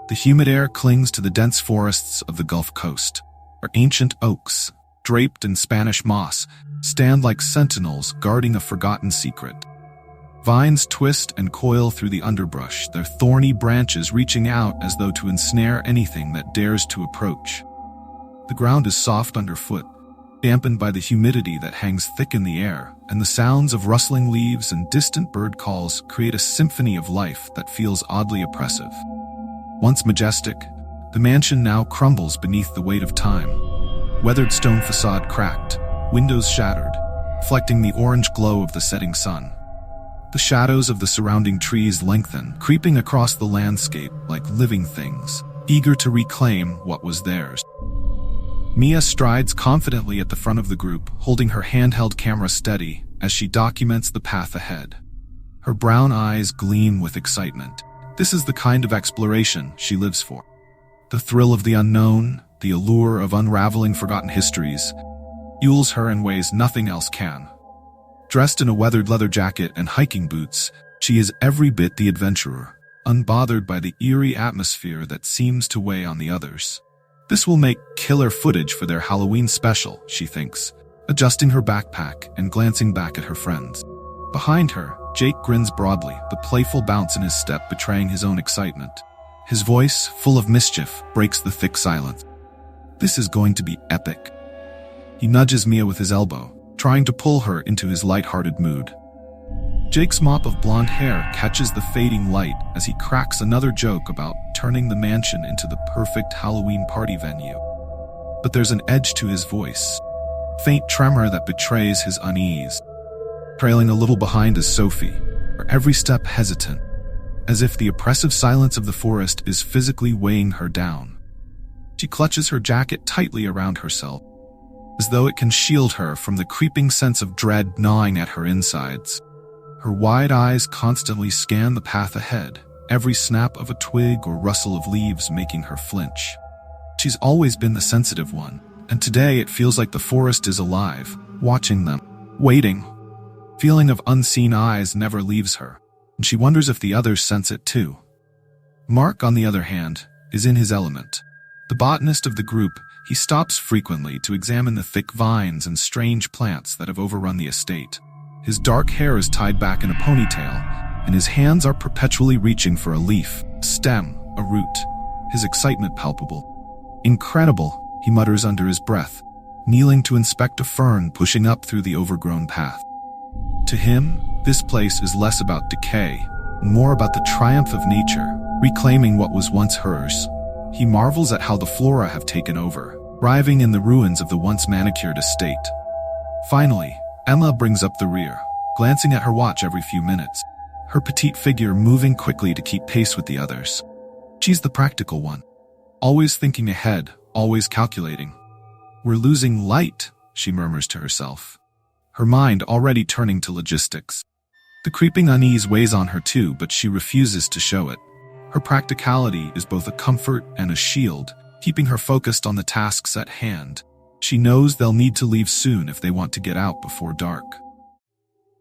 The humid air clings to the dense forests of the Gulf Coast, where ancient oaks, draped in Spanish moss, stand like sentinels guarding a forgotten secret. Vines twist and coil through the underbrush, their thorny branches reaching out as though to ensnare anything that dares to approach. The ground is soft underfoot, dampened by the humidity that hangs thick in the air, and the sounds of rustling leaves and distant bird calls create a symphony of life that feels oddly oppressive. Once majestic, the mansion now crumbles beneath the weight of time. Weathered stone facade cracked, windows shattered, reflecting the orange glow of the setting sun. The shadows of the surrounding trees lengthen, creeping across the landscape like living things, eager to reclaim what was theirs. Mia strides confidently at the front of the group, holding her handheld camera steady as she documents the path ahead. Her brown eyes gleam with excitement. This is the kind of exploration she lives for. The thrill of the unknown, the allure of unraveling forgotten histories, fuels her in ways nothing else can. Dressed in a weathered leather jacket and hiking boots, she is every bit the adventurer, unbothered by the eerie atmosphere that seems to weigh on the others. This will make killer footage for their Halloween special, she thinks, adjusting her backpack and glancing back at her friends. Behind her, Jake grins broadly, the playful bounce in his step betraying his own excitement. His voice, full of mischief, breaks the thick silence. This is going to be epic. He nudges Mia with his elbow, trying to pull her into his light-hearted mood. Jake's mop of blonde hair catches the fading light as he cracks another joke about turning the mansion into the perfect Halloween party venue. But there's an edge to his voice, faint tremor that betrays his unease. Trailing a little behind is Sophie, her every step hesitant, as if the oppressive silence of the forest is physically weighing her down. She clutches her jacket tightly around herself, as though it can shield her from the creeping sense of dread gnawing at her insides. Her wide eyes constantly scan the path ahead, every snap of a twig or rustle of leaves making her flinch. She's always been the sensitive one, and today it feels like the forest is alive, watching them, waiting. Feeling of unseen eyes never leaves her, and she wonders if the others sense it too. Mark, on the other hand, is in his element. The botanist of the group, he stops frequently to examine the thick vines and strange plants that have overrun the estate. His dark hair is tied back in a ponytail, and his hands are perpetually reaching for a leaf, a stem, a root, his excitement palpable. Incredible, he mutters under his breath, kneeling to inspect a fern pushing up through the overgrown path. To him, this place is less about decay, and more about the triumph of nature, reclaiming what was once hers. He marvels at how the flora have taken over, thriving in the ruins of the once manicured estate. Finally, Emma brings up the rear, glancing at her watch every few minutes, her petite figure moving quickly to keep pace with the others. She's the practical one, always thinking ahead, always calculating. "We're losing light," she murmurs to herself, her mind already turning to logistics. The creeping unease weighs on her too, but she refuses to show it. Her practicality is both a comfort and a shield, keeping her focused on the tasks at hand. She knows they'll need to leave soon if they want to get out before dark.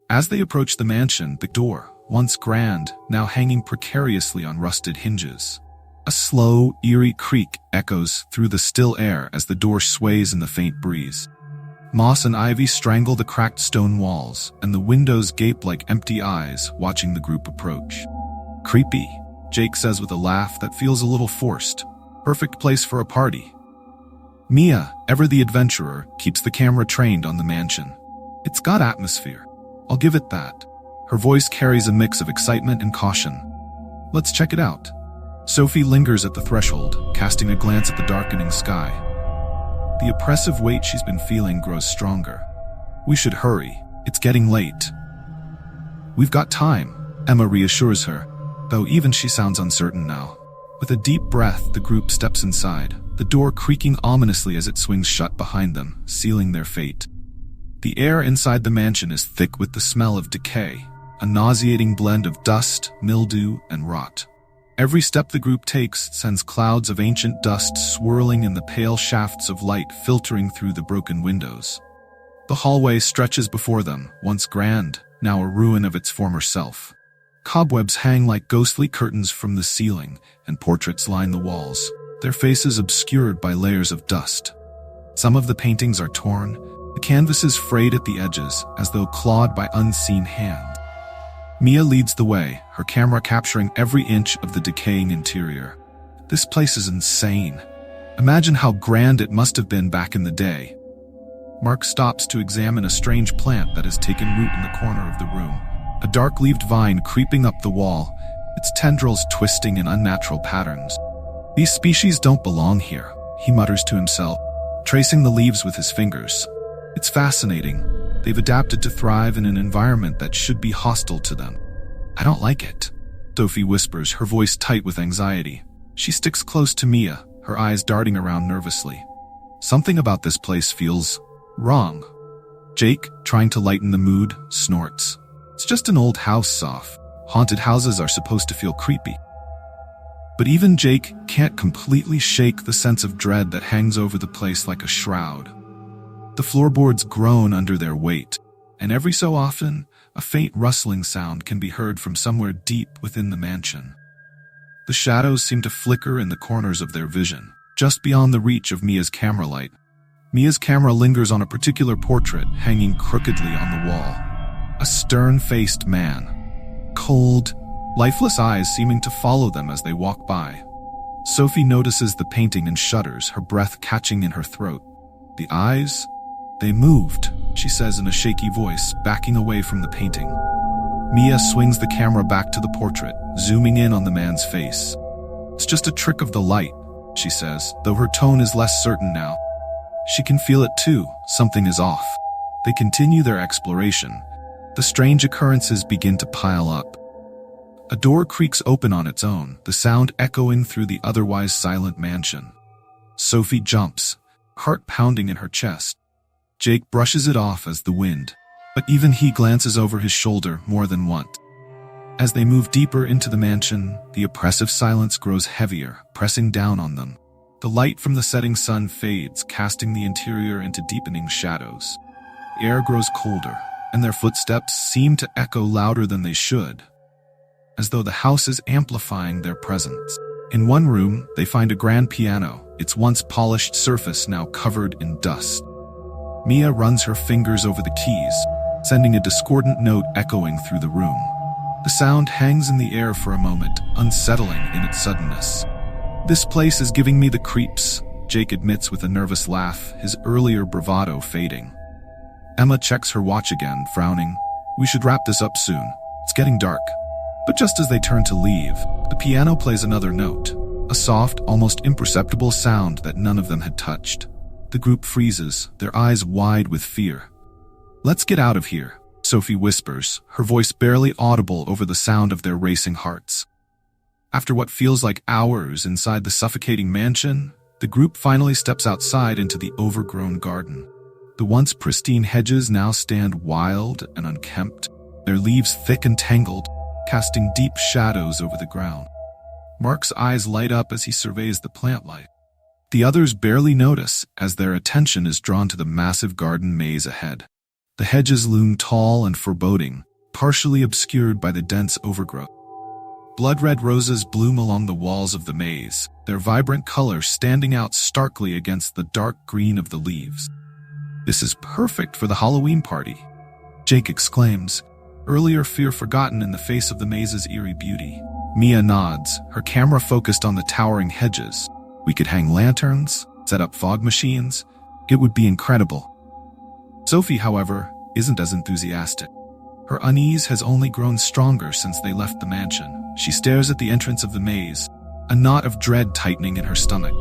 As they approach the mansion, the door, once grand, now hanging precariously on rusted hinges. A slow, eerie creak echoes through the still air as the door sways in the faint breeze. Moss and ivy strangle the cracked stone walls, and the windows gape like empty eyes watching the group approach. "Creepy," Jake says with a laugh that feels a little forced. "Perfect place for a party." Mia, ever the adventurer, keeps the camera trained on the mansion. It's got atmosphere, I'll give it that. Her voice carries a mix of excitement and caution. "Let's check it out." Sophie lingers at the threshold, casting a glance at the darkening sky. The oppressive weight she's been feeling grows stronger. "We should hurry, it's getting late." "We've got time," Emma reassures her, though even she sounds uncertain now. With a deep breath, the group steps inside, the door creaking ominously as it swings shut behind them, sealing their fate. The air inside the mansion is thick with the smell of decay, a nauseating blend of dust, mildew, and rot. Every step the group takes sends clouds of ancient dust swirling in the pale shafts of light filtering through the broken windows. The hallway stretches before them, once grand, now a ruin of its former self. Cobwebs hang like ghostly curtains from the ceiling, and portraits line the walls, their faces obscured by layers of dust. Some of the paintings are torn, the canvases frayed at the edges, as though clawed by unseen hands. Mia leads the way, her camera capturing every inch of the decaying interior. This place is insane. Imagine how grand it must have been back in the day. Mark stops to examine a strange plant that has taken root in the corner of the room. A dark-leaved vine creeping up the wall, its tendrils twisting in unnatural patterns. These species don't belong here, he mutters to himself, tracing the leaves with his fingers. It's fascinating. They've adapted to thrive in an environment that should be hostile to them. I don't like it, Sophie whispers, her voice tight with anxiety. She sticks close to Mia, her eyes darting around nervously. Something about this place feels wrong. Jake, trying to lighten the mood, snorts. It's just an old house, Soph. Haunted houses are supposed to feel creepy. But even Jake can't completely shake the sense of dread that hangs over the place like a shroud. The floorboards groan under their weight, and every so often, a faint rustling sound can be heard from somewhere deep within the mansion. The shadows seem to flicker in the corners of their vision, just beyond the reach of Mia's camera light. Mia's camera lingers on a particular portrait hanging crookedly on the wall. A stern-faced man. Cold, lifeless eyes seeming to follow them as they walk by. Sophie notices the painting and shudders, her breath catching in her throat. The eyes? They moved, she says in a shaky voice, backing away from the painting. Mia swings the camera back to the portrait, zooming in on the man's face. It's just a trick of the light, she says, though her tone is less certain now. She can feel it too, something is off. They continue their exploration. The strange occurrences begin to pile up. A door creaks open on its own, the sound echoing through the otherwise silent mansion. Sophie jumps, heart pounding in her chest. Jake brushes it off as the wind, but even he glances over his shoulder more than once. As they move deeper into the mansion, the oppressive silence grows heavier, pressing down on them. The light from the setting sun fades, casting the interior into deepening shadows. The air grows colder, and their footsteps seem to echo louder than they should, as though the house is amplifying their presence. In one room, they find a grand piano, its once polished surface now covered in dust. Mia runs her fingers over the keys, sending a discordant note echoing through the room. The sound hangs in the air for a moment, unsettling in its suddenness. This place is giving me the creeps, Jake admits with a nervous laugh, his earlier bravado fading. Emma checks her watch again, frowning. We should wrap this up soon. It's getting dark. But just as they turn to leave, the piano plays another note, a soft, almost imperceptible sound that none of them had touched. The group freezes, their eyes wide with fear. Let's get out of here, Sophie whispers, her voice barely audible over the sound of their racing hearts. After what feels like hours inside the suffocating mansion, the group finally steps outside into the overgrown garden. The once pristine hedges now stand wild and unkempt, their leaves thick and tangled, casting deep shadows over the ground. Mark's eyes light up as he surveys the plant life. The others barely notice as their attention is drawn to the massive garden maze ahead. The hedges loom tall and foreboding, partially obscured by the dense overgrowth. Blood-red roses bloom along the walls of the maze, their vibrant color standing out starkly against the dark green of the leaves. This is perfect for the Halloween party, Jake exclaims, earlier fear forgotten in the face of the maze's eerie beauty. Mia nods, her camera focused on the towering hedges. We could hang lanterns, set up fog machines. It would be incredible. Sophie, however, isn't as enthusiastic. Her unease has only grown stronger since they left the mansion. She stares at the entrance of the maze, a knot of dread tightening in her stomach.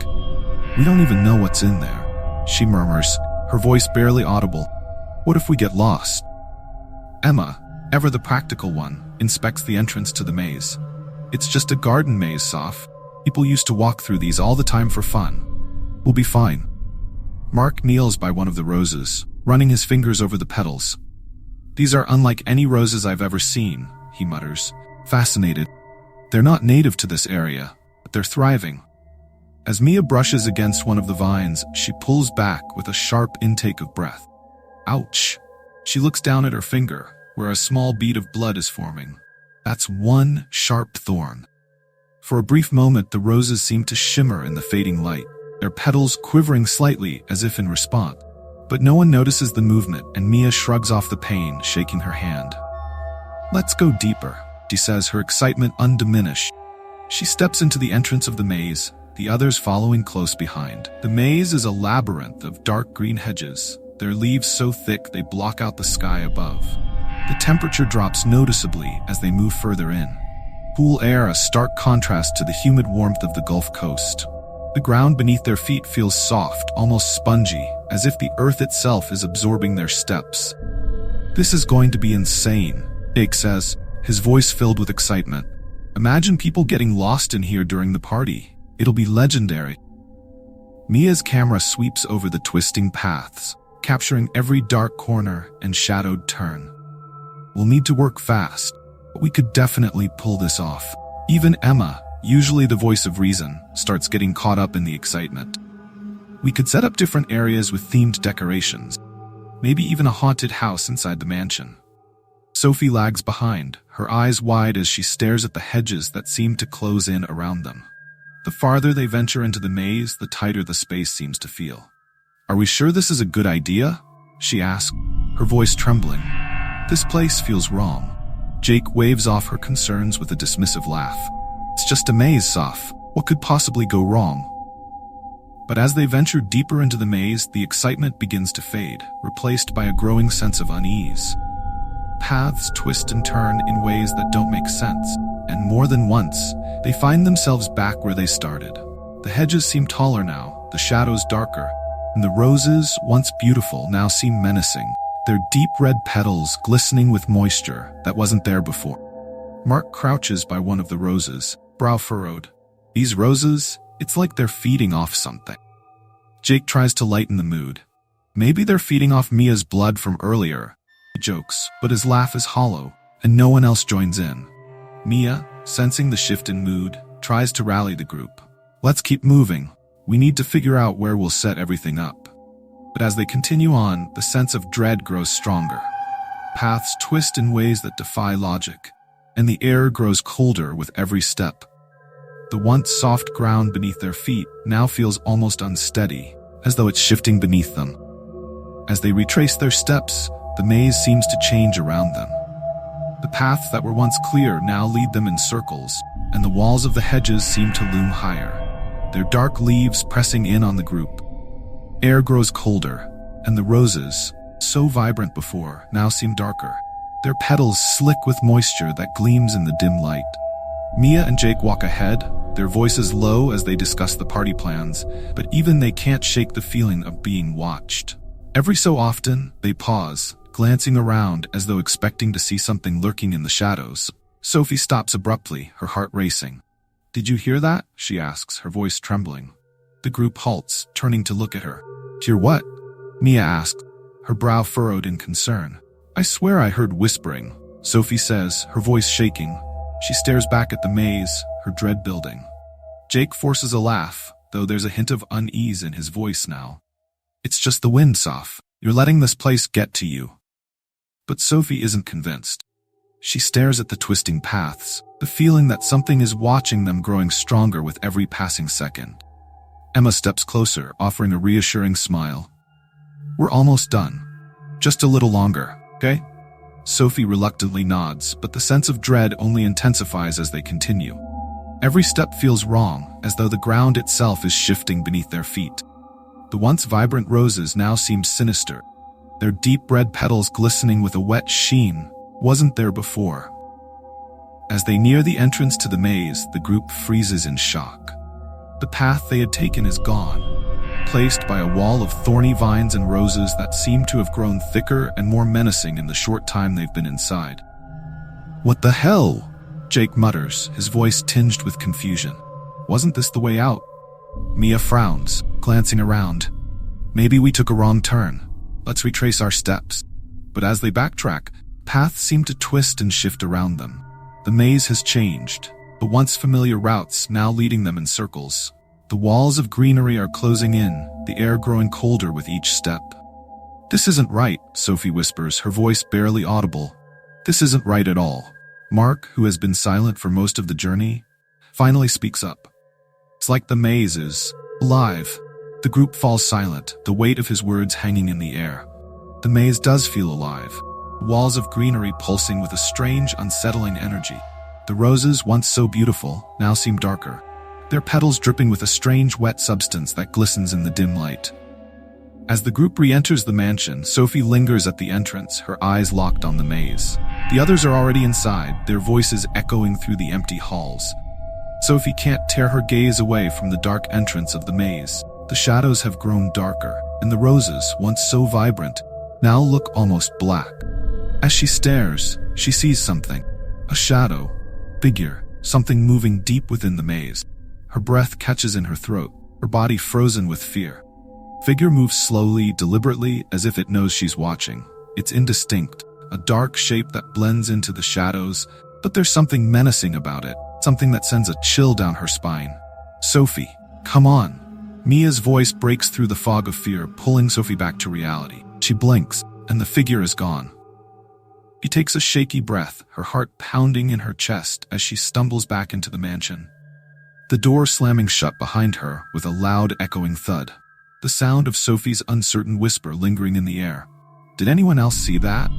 We don't even know what's in there, she murmurs, her voice barely audible. What if we get lost? Emma, ever the practical one, inspects the entrance to the maze. It's just a garden maze, Soph. People used to walk through these all the time for fun. We'll be fine. Mark kneels by one of the roses, running his fingers over the petals. These are unlike any roses I've ever seen, he mutters, fascinated. They're not native to this area, but they're thriving. As Mia brushes against one of the vines, she pulls back with a sharp intake of breath. Ouch! She looks down at her finger, where a small bead of blood is forming. That's one sharp thorn. For a brief moment, the roses seem to shimmer in the fading light, their petals quivering slightly as if in response. But no one notices the movement, and Mia shrugs off the pain, shaking her hand. "Let's go deeper," she says, her excitement undiminished. She steps into the entrance of the maze, the others following close behind. The maze is a labyrinth of dark green hedges, their leaves so thick they block out the sky above. The temperature drops noticeably as they move further in. Cool air, a stark contrast to the humid warmth of the Gulf Coast. The ground beneath their feet feels soft, almost spongy, as if the earth itself is absorbing their steps. "This is going to be insane," Jake says, his voice filled with excitement. "Imagine people getting lost in here during the party. It'll be legendary." Mia's camera sweeps over the twisting paths, capturing every dark corner and shadowed turn. "We'll need to work fast, but we could definitely pull this off." Even Emma, usually the voice of reason, starts getting caught up in the excitement. "We could set up different areas with themed decorations. Maybe even a haunted house inside the mansion." Sophie lags behind, her eyes wide as she stares at the hedges that seem to close in around them. The farther they venture into the maze, the tighter the space seems to feel. "Are we sure this is a good idea?" she asks, her voice trembling. "This place feels wrong." Jake waves off her concerns with a dismissive laugh. "It's just a maze, Soph. What could possibly go wrong?" But as they venture deeper into the maze, the excitement begins to fade, replaced by a growing sense of unease. Paths twist and turn in ways that don't make sense, and more than once, they find themselves back where they started. The hedges seem taller now, the shadows darker, and the roses, once beautiful, now seem menacing, their deep red petals glistening with moisture that wasn't there before. Mark crouches by one of the roses, brow furrowed. "These roses, it's like they're feeding off something." Jake tries to lighten the mood. "Maybe they're feeding off Mia's blood from earlier," he jokes, but his laugh is hollow, and no one else joins in. Mia, sensing the shift in mood, tries to rally the group. "Let's keep moving. We need to figure out where we'll set everything up." But as they continue on, the sense of dread grows stronger. Paths twist in ways that defy logic, and the air grows colder with every step. The once soft ground beneath their feet now feels almost unsteady, as though it's shifting beneath them. As they retrace their steps, the maze seems to change around them. The paths that were once clear now lead them in circles, and the walls of the hedges seem to loom higher, their dark leaves pressing in on the group. Air grows colder, and the roses, so vibrant before, now seem darker, their petals slick with moisture that gleams in the dim light. Mia and Jake walk ahead, their voices low as they discuss the party plans, but even they can't shake the feeling of being watched. Every so often, they pause, glancing around as though expecting to see something lurking in the shadows. Sophie stops abruptly, her heart racing. "Did you hear that?" she asks, her voice trembling. The group halts, turning to look at her. "Hear what?" Mia asks, her brow furrowed in concern. "I swear I heard whispering," Sophie says, her voice shaking. She stares back at the maze, her dread building. Jake forces a laugh, though there's a hint of unease in his voice now. "It's just the wind, Soph. You're letting this place get to you." But Sophie isn't convinced. She stares at the twisting paths, the feeling that something is watching them growing stronger with every passing second. Emma steps closer, offering a reassuring smile. "We're almost done. Just a little longer, okay?" Sophie reluctantly nods, but the sense of dread only intensifies as they continue. Every step feels wrong, as though the ground itself is shifting beneath their feet. The once vibrant roses now seem sinister, their deep red petals glistening with a wet sheen wasn't there before. As they near the entrance to the maze, the group freezes in shock. The path they had taken is gone, placed by a wall of thorny vines and roses that seem to have grown thicker and more menacing in the short time they've been inside. "What the hell?" Jake mutters, his voice tinged with confusion. "Wasn't this the way out?" Mia frowns, glancing around. "Maybe we took a wrong turn. Let's retrace our steps." But as they backtrack, paths seem to twist and shift around them. The maze has changed, the once familiar routes now leading them in circles. The walls of greenery are closing in, the air growing colder with each step. "This isn't right," Sophie whispers, her voice barely audible. "This isn't right at all." Mark, who has been silent for most of the journey, finally speaks up. It's like the maze is alive. The group falls silent, the weight of his words hanging in the air. The maze does feel alive. Walls of greenery pulsing with a strange, unsettling energy. The roses, once so beautiful, now seem darker, their petals dripping with a strange wet substance that glistens in the dim light. As the group re-enters the mansion, Sophie lingers at the entrance, her eyes locked on the maze. The others are already inside, their voices echoing through the empty halls. Sophie can't tear her gaze away from the dark entrance of the maze. The shadows have grown darker, and the roses, once so vibrant, now look almost black. As she stares, she sees something. A shadow, figure, something moving deep within the maze. Her breath catches in her throat, her body frozen with fear. Figure moves slowly, deliberately, as if it knows she's watching. It's indistinct, a dark shape that blends into the shadows, but there's something menacing about it, something that sends a chill down her spine. Sophie, come on. Mia's voice breaks through the fog of fear, pulling Sophie back to reality. She blinks, and the figure is gone. She takes a shaky breath, her heart pounding in her chest as she stumbles back into the mansion. The door slamming shut behind her with a loud echoing thud. The sound of Sophie's uncertain whisper lingering in the air. Did anyone else see that?